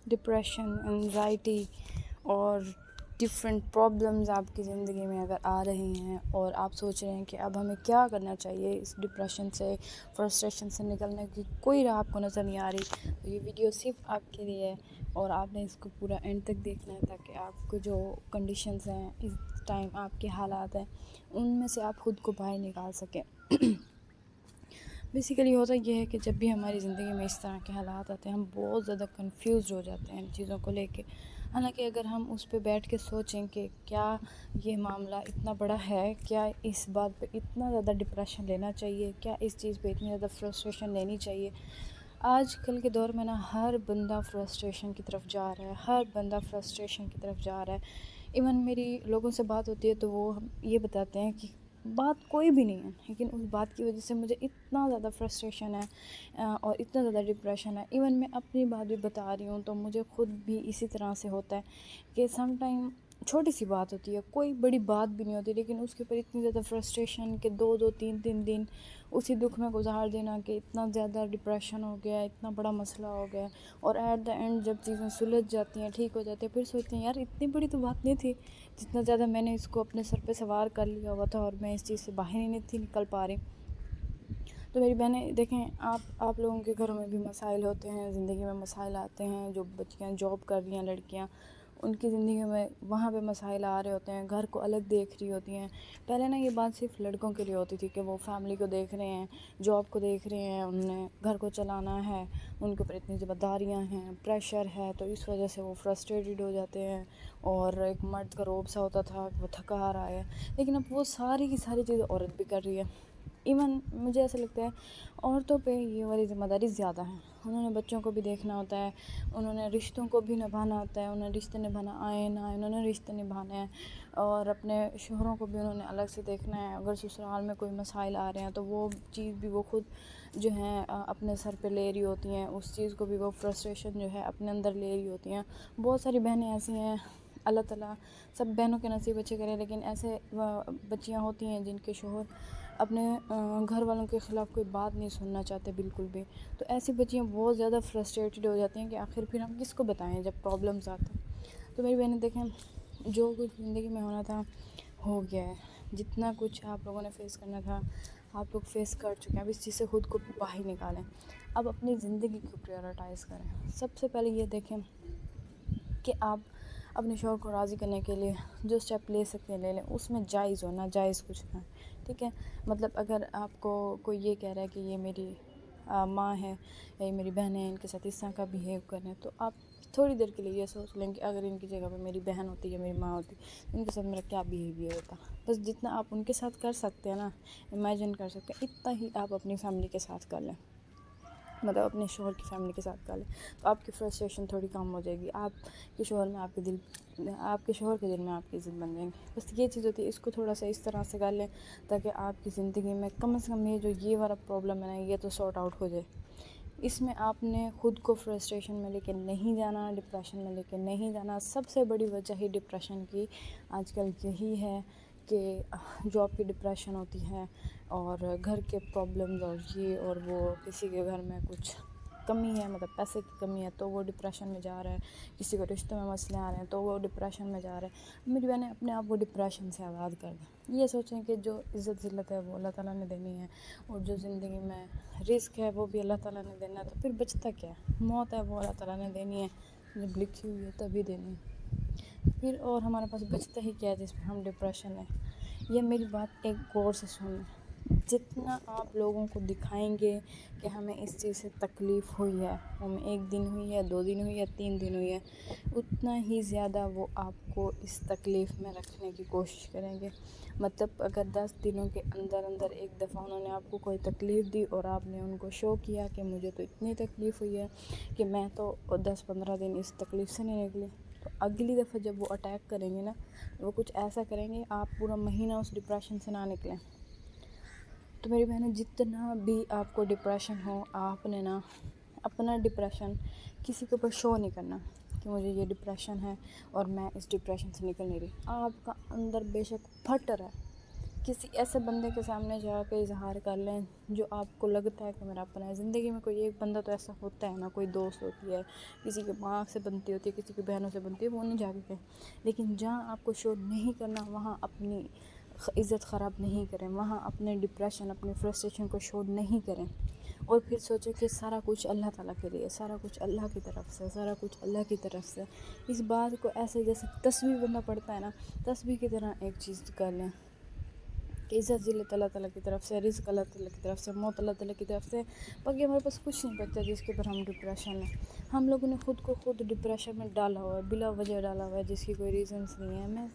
Depression, anxiety اور different problems آپ کی زندگی میں اگر آ رہی ہیں اور آپ سوچ رہے ہیں کہ اب ہمیں کیا کرنا چاہیے اس ڈپریشن سے، فرسٹریشن سے نکلنے کی کوئی راہ آپ کو نظر نہیں آ رہی، تو یہ ویڈیو صرف آپ کے لیے ہے اور آپ نے اس کو پورا اینڈ تک دیکھنا ہے تاکہ آپ کو جو کنڈیشنز ہیں اس ٹائم، آپ کے حالات ہیں، ان میں سے آپ خود کو باہر نکال سکیں۔ بیسیکلی ہوتا یہ ہے کہ جب بھی ہماری زندگی میں اس طرح کے حالات آتے ہیں ہم بہت زیادہ کنفیوزڈ ہو جاتے ہیں ان چیزوں کو لے کے، حالانکہ اگر ہم اس پہ بیٹھ کے سوچیں کہ کیا یہ معاملہ اتنا بڑا ہے، کیا اس بات پہ اتنا زیادہ ڈپریشن لینا چاہیے، کیا اس چیز پہ اتنی زیادہ فرسٹریشن لینی چاہیے۔ آج کل کے دور میں ہر بندہ فرسٹریشن کی طرف جا رہا ہے، ہر بندہ فرسٹریشن کی طرف جا رہا ہے۔ ایون میری لوگوں سے بات ہوتی ہے تو وہ یہ بتاتے ہیں کہ بات کوئی بھی نہیں ہے، لیکن اس بات کی وجہ سے مجھے اتنا زیادہ فرسٹریشن ہے اور اتنا زیادہ ڈپریشن ہے۔ ایون میں اپنی بات بھی بتا رہی ہوں تو مجھے خود بھی اسی طرح سے ہوتا ہے کہ سم ٹائم چھوٹی سی بات ہوتی ہے، کوئی بڑی بات بھی نہیں ہوتی، لیکن اس کے اوپر اتنی زیادہ فرسٹریشن کہ 2 دن اسی دکھ میں گزار دینا کہ اتنا زیادہ ڈپریشن ہو گیا، اتنا بڑا مسئلہ ہو گیا، اور ایٹ دا اینڈ جب چیزیں سلجھ جاتی ہیں، ٹھیک ہو جاتی ہیں، پھر سوچتے ہیں یار اتنی بڑی تو بات نہیں تھی، جتنا زیادہ میں نے اس کو اپنے سر پہ سوار کر لیا ہوا تھا اور میں اس چیز سے باہر ہی نہیں تھی نکل پا رہی۔ تو میری بہنیں دیکھیں، آپ لوگوں کے گھروں میں بھی مسائل ہوتے ہیں، زندگی میں مسائل آتے ہیں، جو بچیاں جاب کر رہی ہیں، لڑکیاں، ان کی زندگی میں وہاں پہ مسائل آ رہے ہوتے ہیں، گھر کو الگ دیکھ رہی ہوتی ہیں۔ پہلے یہ بات صرف لڑکوں کے لیے ہوتی تھی کہ وہ فیملی کو دیکھ رہے ہیں، جاب کو دیکھ رہے ہیں، انہیں گھر کو چلانا ہے، ان کے اوپر اتنی ذمہ داریاں ہیں، پریشر ہے، تو اس وجہ سے وہ فرسٹریٹڈ ہو جاتے ہیں، اور ایک مرد کا روب سا ہوتا تھا کہ وہ تھکا آ رہا ہے، لیکن اب وہ ساری کی ساری چیزیں عورت بھی کر رہی ہے۔ ایون مجھے ایسا لگتا ہے عورتوں پہ یہ والی ذمہ داری زیادہ ہے، انہوں نے بچوں کو بھی دیکھنا ہوتا ہے، انہوں نے رشتوں کو بھی نبھانا ہوتا ہے، انہیں رشتے نبھانا آئے نہ آئے، انہوں نے رشتے نبھانے ہیں، اور اپنے شوہروں کو بھی انہوں نے الگ سے دیکھنا ہے۔ اگر سسرال میں کوئی مسائل آ رہے ہیں تو وہ چیز بھی وہ خود جو ہیں اپنے سر پہ لے رہی ہوتی ہیں، اس چیز کو بھی وہ فرسٹریشن جو ہے اپنے اندر لے رہی ہوتی ہیں۔ بہت ساری بہنیں ایسی ہیں، اللہ تعالیٰ سب بہنوں کے نصیب اچھے کرے، لیکن ایسے بچیاں ہوتی ہیں جن کے شوہر اپنے گھر والوں کے خلاف کوئی بات نہیں سننا چاہتے بالکل بھی، تو ایسی بچیاں بہت زیادہ فرسٹریٹڈ ہو جاتی ہیں کہ آخر پھر ہم کس کو بتائیں جب پرابلمز آتے ہیں۔ تو میری بہنیں دیکھیں، جو کچھ زندگی میں ہونا تھا ہو گیا ہے، جتنا کچھ آپ لوگوں نے فیس کرنا تھا آپ لوگ فیس کر چکے ہیں، اب اس چیز سے خود کو باہر نکالیں، اب اپنی زندگی کو پریورٹائز کریں۔ سب سے پہلے یہ دیکھیں کہ آپ اپنے شوہر کو راضی کرنے کے لیے جو اسٹیپ لے سکتے ہیں لے لیں، اس میں جائز ہو، ناجائز کچھ نہ، ٹھیک ہے؟ مطلب اگر آپ کو کوئی یہ کہہ رہا ہے کہ یہ میری ماں ہے یا یہ میری بہن ہے، ان کے ساتھ اس طرح کا بیہیو کریں، تو آپ تھوڑی دیر کے لیے یہ سوچ لیں کہ اگر ان کی جگہ پہ میری بہن ہوتی یا میری ماں ہوتی، ان کے ساتھ میرا کیا بیہیویئر ہوتا۔ بس جتنا آپ ان کے ساتھ کر سکتے ہیں نا، امیجن کر سکتے ہیں، اتنا ہی آپ اپنی فیملی کے ساتھ کر لیں، مطلب اپنے شوہر کی فیملی کے ساتھ کر لیں، تو آپ کی فرسٹریشن تھوڑی کم ہو جائے گی، آپ کے شوہر میں آپ کے دل میں آپ کی عزت بن جائیں گی۔ بس یہ چیز ہوتی ہے، اس کو تھوڑا سا اس طرح سے کر لیں تاکہ آپ کی زندگی میں کم از کم یہ والا پرابلم ہے نا، یہ تو سارٹ آؤٹ ہو جائے۔ اس میں آپ نے خود کو فرسٹریشن میں لے کے نہیں جانا، ڈپریشن میں لے کے نہیں جانا۔ سب سے بڑی وجہ ہی ڈپریشن کی آج کل یہی ہے کہ جاب کی ڈپریشن ہوتی ہے، اور گھر کے پرابلمز اور یہ اور وہ، کسی کے گھر میں کچھ کمی ہے، مطلب پیسے کی کمی ہے تو وہ ڈپریشن میں جا رہا ہے، کسی کو رشتوں میں مسئلے آ رہے ہیں تو وہ ڈپریشن میں جا رہے ہیں۔ میری بہنیں اپنے آپ کو ڈپریشن سے آزاد کر دیں، یہ سوچیں کہ جو عزت ذلت ہے وہ اللہ تعالیٰ نے دینی ہے، اور جو زندگی میں رزق ہے وہ بھی اللہ تعالیٰ نے دینا ہے، تو پھر بچتا کیا ہے؟ موت ہے وہ اللہ تعالیٰ نے دینی ہے، جب لکھی ہوئی ہے تبھی دینی ہے، پھر اور ہمارے پاس بچتا ہی کیا ہے جس میں ہم ڈپریشن ہے۔ یہ میری بات ایک غور سے سن لیں، جتنا آپ لوگوں کو دکھائیں گے کہ ہمیں اس چیز سے تکلیف ہوئی ہے، ہمیں 1 دن ہوئی ہے، 2 دن ہوئی ہے، 3 دن ہوئی ہے، اتنا ہی زیادہ وہ آپ کو اس تکلیف میں رکھنے کی کوشش کریں گے۔ مطلب اگر 10 دنوں کے اندر اندر ایک دفعہ انہوں نے آپ کو کوئی تکلیف دی اور آپ نے ان کو شو کیا کہ مجھے تو اتنی تکلیف ہوئی ہے کہ میں تو 10-15 دن اس تکلیف سے نہیں نکلی، تو اگلی دفعہ جب وہ اٹیک کریں گے نا، وہ کچھ ایسا کریں گے آپ پورا مہینہ اس ڈپریشن سے نہ نکلیں۔ تو میری بہنیں، جتنا بھی آپ کو ڈپریشن ہو، آپ نے نا اپنا ڈپریشن کسی کے اوپر شو نہیں کرنا کہ مجھے یہ ڈپریشن ہے اور میں اس ڈپریشن سے نکل نہیں رہی۔ آپ کا اندر بے شک پھٹ رہا ہے، کسی ایسے بندے کے سامنے جا کے اظہار کر لیں جو آپ کو لگتا ہے کہ میرا اپنا ہے. زندگی میں کوئی ایک بندہ تو ایسا ہوتا ہے نا, کوئی دوست ہوتی ہے, کسی کے ماں سے بنتی ہوتی ہے, کسی کی بہنوں سے بنتی ہے, وہ نہیں جا کے کہیں. لیکن جہاں آپ کو شو نہیں کرنا وہاں اپنی عزت خراب نہیں کریں, وہاں اپنے ڈپریشن, اپنے فرسٹریشن کو شو نہیں کریں, اور پھر سوچیں کہ سارا کچھ اللہ تعالیٰ کے لیے, سارا کچھ اللہ کی طرف سے, سارا کچھ اللہ کی طرف سے. اس بات کو ایسے جیسے تسبیح بندہ پڑھتا ہے نا, تسبیح کی طرح ایک چیز کر لیں کہ عزت ذلت اللہ تعالیٰ کی طرف سے, رزق اللہ تعالیٰ کی طرف سے, موت اللہ تعالیٰ کی طرف سے. باقی ہمارے پاس کچھ نہیں بچتا جس کے اوپر ہم ڈپریشن میں. ہم لوگوں نے خود کو خود ڈپریشن میں ڈالا ہوا ہے, بلا وجہ ڈالا ہوا ہے, جس کی کوئی ریزنس نہیں ہے. میں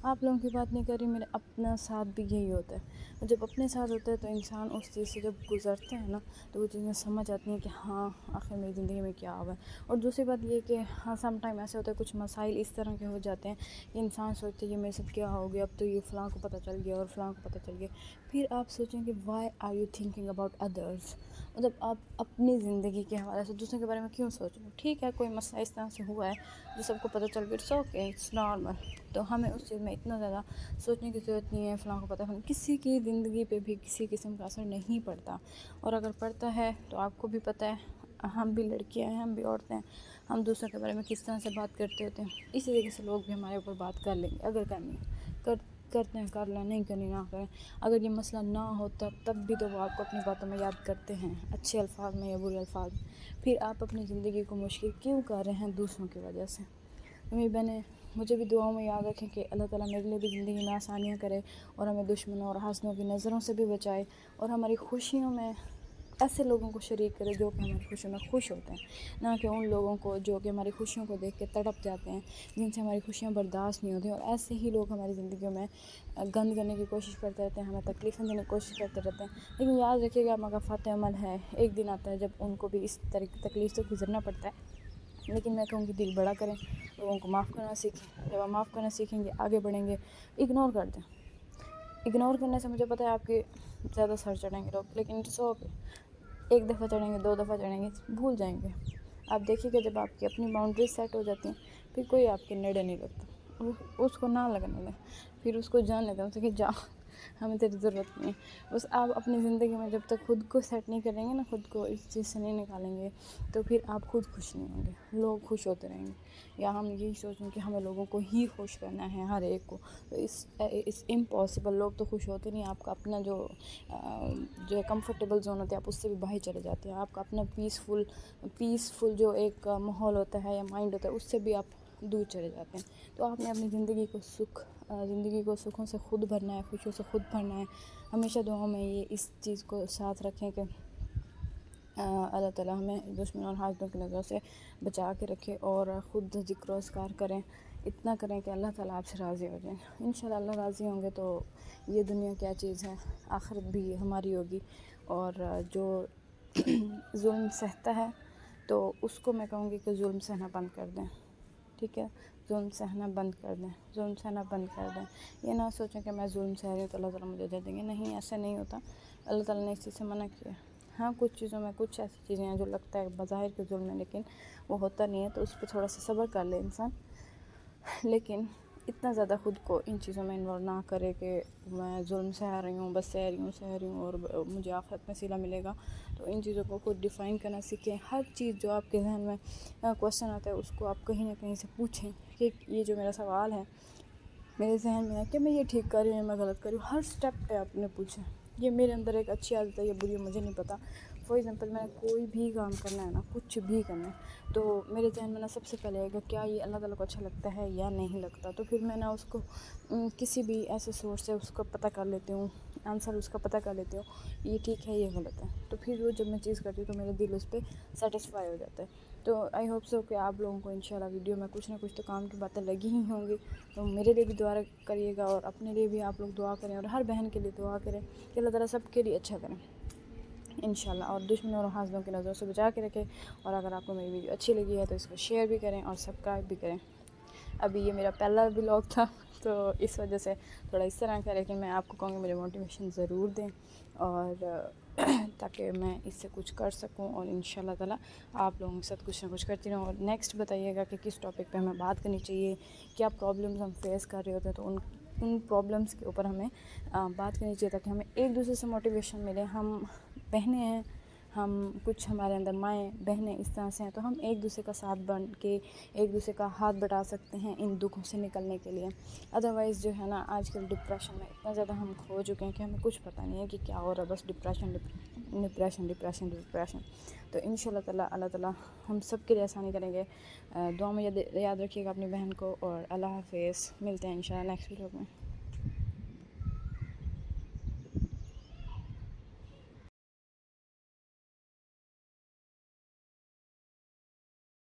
آپ لوگوں کی بات نہیں کر رہی, میرے اپنا ساتھ بھی یہی ہوتا ہے. اور جب اپنے ساتھ ہوتا ہے تو انسان اس چیز سے جب گزرتا ہے نا, تو وہ چیزیں سمجھ آتی ہیں کہ ہاں آخر میری زندگی میں کیا ہوا ہے. اور دوسری بات یہ کہ ہاں سم ٹائم ایسے ہوتا ہے, کچھ مسائل اس طرح کے ہو جاتے ہیں کہ انسان سوچتے ہیں یہ میرے ساتھ کیا ہو گیا, اب تو یہ فلاں کو پتہ چل گیا اور فلاں کو پتہ چل گیا. پھر آپ سوچیں کہ why are you thinking about others, مطلب آپ اپنی زندگی کے حوالے سے دوسروں کے بارے میں کیوں سوچ رہے ہو. ٹھیک ہے کوئی مسئلہ اس طرح سے ہوا ہے جو سب کو پتہ چل گیا, اٹس اوکے, اٹس نارمل. تو ہمیں اس چیز میں اتنا زیادہ سوچنے کی ضرورت نہیں ہے, فلاں کو پتہ ہے. کسی کی زندگی پہ بھی کسی قسم کا اثر نہیں پڑتا, اور اگر پڑتا ہے تو آپ کو بھی پتہ ہے. ہم بھی لڑکیاں ہیں, ہم بھی عورتیں ہیں, ہم دوسروں کے بارے میں کس طرح سے بات کرتے ہوتے ہیں. اسی طریقے سے لوگ بھی ہمارے اوپر بات کر لیں گے, اگر کرنی ہے کرتے ہیں, کر لیں, نہیں کرنی نہ کریں. اگر یہ مسئلہ نہ ہوتا تب بھی تو وہ آپ کو اپنی باتوں میں یاد کرتے ہیں, اچھے الفاظ میں یا برے الفاظ میں. پھر آپ اپنی زندگی کو مشکل کیوں کر رہے ہیں دوسروں کی وجہ سے. میری بہنیں مجھے بھی دعاؤں میں یاد رکھیں کہ اللہ تعالیٰ میرے لیے بھی زندگی میں آسانیاں کرے, اور ہمیں دشمنوں اور حاسدوں کی نظروں سے بھی بچائے, اور ہماری خوشیوں میں ایسے لوگوں کو شریک کرے جو کہ ہماری خوشیوں میں خوش ہوتے ہیں, نہ کہ ان لوگوں کو جو کہ ہماری خوشیوں کو دیکھ کے تڑپ جاتے ہیں, جن سے ہماری خوشیاں برداشت نہیں ہوتی. اور ایسے ہی لوگ ہماری زندگیوں میں گند کرنے کی کوشش کرتے رہتے ہیں, ہمیں تکلیفیں دینے کی کوشش کرتے رہتے ہیں. لیکن یاد رکھیے گا مغفرت عمل ہے, ایک دن آتا ہے جب ان کو بھی اس طرح کی تکلیف سے گزرنا پڑتا ہے. لیکن میں کہوں گی دل بڑا کریں, لوگوں کو معاف کرنا سیکھیں. جب آپ معاف کرنا سیکھیں گے آگے بڑھیں گے. اگنور کر دیں, اگنور کرنے سے مجھے پتہ ہے آپ کے زیادہ سر چڑھیں گے لوگ, لیکن اٹس اوکے. ایک دفعہ چڑھیں گے, 2 دفعہ چڑھیں گے, بھول جائیں گے. آپ دیکھیے گا جب آپ کی اپنی باؤنڈریز سیٹ ہو جاتی ہیں پھر کوئی آپ کے نیڑے نہیں لگتا. اس کو نہ لگنے دیں, پھر اس کو جان لیں, اسے کہ جا, ہمیں تیری ضرورت نہیں ہے. بس آپ اپنی زندگی میں جب تک خود کو سیٹ نہیں کریں گے نا, خود کو اس چیز سے نہیں نکالیں گے, تو پھر آپ خود خوش نہیں ہوں گے, لوگ خوش ہوتے رہیں گے. یا ہم یہی سوچیں کہ ہمیں لوگوں کو ہی خوش کرنا ہے, ہر ایک کو, تو اس امپاسبل. لوگ تو خوش ہوتے نہیں, آپ کا اپنا جو ہے کمفرٹیبل زون ہوتا ہے, آپ اس سے بھی باہر چلے جاتے ہیں. آپ کا اپنا پیسفل جو ایک ماحول ہوتا ہے یا مائنڈ ہوتا ہے, اس سے بھی آپ دور چلے جاتے ہیں. تو آپ نے اپنی زندگی کو سکھوں سے خود بھرنا ہے, خوشیوں سے خود بھرنا ہے. ہمیشہ دعاؤں میں یہ اس چیز کو ساتھ رکھیں کہ اللہ تعالیٰ ہمیں دشمنوں اور حاسدوں کی نظروں سے بچا کے رکھے, اور خود ذکر و اذکار کریں, اتنا کریں کہ اللہ تعالیٰ آپ سے راضی ہو جائیں. انشاءاللہ اللہ راضی ہوں گے تو یہ دنیا کیا چیز ہے, آخرت بھی ہماری ہوگی. اور جو ظلم سہتا ہے تو اس کو میں کہوں گی کہ ظلم سہنا بند کر دیں. ٹھیک ہے, ظلم سہنا بند کر دیں, ظلم سہنا بند کر دیں. یہ نہ سوچیں کہ میں ظلم سہ رہی ہوں تو اللہ تعالیٰ مجھے دے دیں گے. نہیں, ایسا نہیں ہوتا. اللہ تعالیٰ نے اس چیز سے منع کیا. ہاں کچھ چیزوں میں کچھ ایسی چیزیں ہیں جو لگتا ہے بظاہر کے ظلم ہے, لیکن وہ ہوتا نہیں ہے, تو اس پہ تھوڑا سا صبر کر لے انسان. لیکن اتنا زیادہ خود کو ان چیزوں میں انوالو نہ کرے کہ میں ظلم سہ رہی ہوں, بس سہ رہی ہوں اور مجھے آخرت میں صلہ ملے گا. تو ان چیزوں کو خود ڈیفائن کرنا سیکھیں. ہر چیز جو آپ کے ذہن میں کویسچن آتا ہے اس کو آپ کہیں نہ کہیں سے پوچھیں کہ یہ جو میرا سوال ہے میرے ذہن میں ہے کہ میں یہ ٹھیک کر رہی ہوں یا میں غلط کر رہی ہوں. ہر سٹیپ پہ آپ نے پوچھیں, یہ میرے اندر ایک اچھی عادت ہے یا بری ہے مجھے نہیں پتہ. فار ایگزامپل میں نے کوئی بھی کام کرنا ہے نا, کچھ بھی کرنا ہے, تو میرے ذہن میں نا سب سے پہلے آئے گا کیا یہ اللہ تعالیٰ کو اچھا لگتا ہے یا نہیں لگتا. تو پھر میں نا اس کو کسی بھی ایسے سورس سے اس کو پتہ کر لیتی ہوں, آنسر اس کا پتہ کر لیتی ہوں, یہ ٹھیک ہے یہ غلط ہے. تو پھر وہ جب میں چیز کرتی ہوں تو میرا دل اس پہ سیٹسفائی ہو جاتا ہے. تو آئی ہوپ سو کہ آپ لوگوں کو انشاءاللہ ویڈیو میں کچھ نہ کچھ تو کام کی باتیں لگی ہی ہوں گی. تو میرے لیے بھی دعا کریے گا, اور اپنے لیے بھی آپ لوگ دعا کریں, اور ہر بہن کے لیے دعا کریں کہ اللہ تعالیٰ سب کے لیے اچھا کریں انشاءاللہ, اور دشمنوں اور حاسدوں کی نظروں سے بچا کے رکھے. اور اگر آپ کو میری ویڈیو اچھی لگی ہے تو اس کو شیئر بھی کریں اور سبسکرائب بھی کریں. ابھی یہ میرا پہلا ولاگ تھا تو اس وجہ سے تھوڑا اس طرح کا, لیکن میں آپ کو کہوں گی مجھے موٹیویشن ضرور دیں, اور تاکہ میں اس سے کچھ کر سکوں, اور انشاءاللہ تعالیٰ آپ لوگوں کے ساتھ کچھ نہ کچھ کرتی رہوں. اور نیکسٹ بتائیے گا کہ کس ٹاپک پہ ہمیں بات کرنی چاہیے, کیا پرابلمز ہم فیس کر رہے ہوتے ہیں, تو ان ان پرابلمس کے اوپر ہمیں بات کرنی چاہیے تاکہ ہمیں ایک دوسرے سے موٹیویشن ملے. ہم بہنیں ہیں, ہم کچھ ہمارے اندر مائیں بہنیں اس طرح سے ہیں, تو ہم ایک دوسرے کا ساتھ بن کے ایک دوسرے کا ہاتھ بٹا سکتے ہیں ان دکھوں سے نکلنے کے لیے. ادروائز جو ہے نا آج کل ڈپریشن میں اتنا زیادہ ہم کھو چکے ہیں کہ ہمیں کچھ پتہ نہیں ہے کہ کیا ہو رہا ہے, بس ڈپریشن ڈپریشن ڈپریشن ڈپریشن. تو ان شاء اللہ تعالیٰ اللہ تعالیٰ ہم سب کے لیے آسانی کریں گے. دعا میں یاد رکھیے گا اپنی بہن کو, اور اللہ حافظ. ملتے ہیں ان شاء اللہ نیکسٹ ویڈیو میں.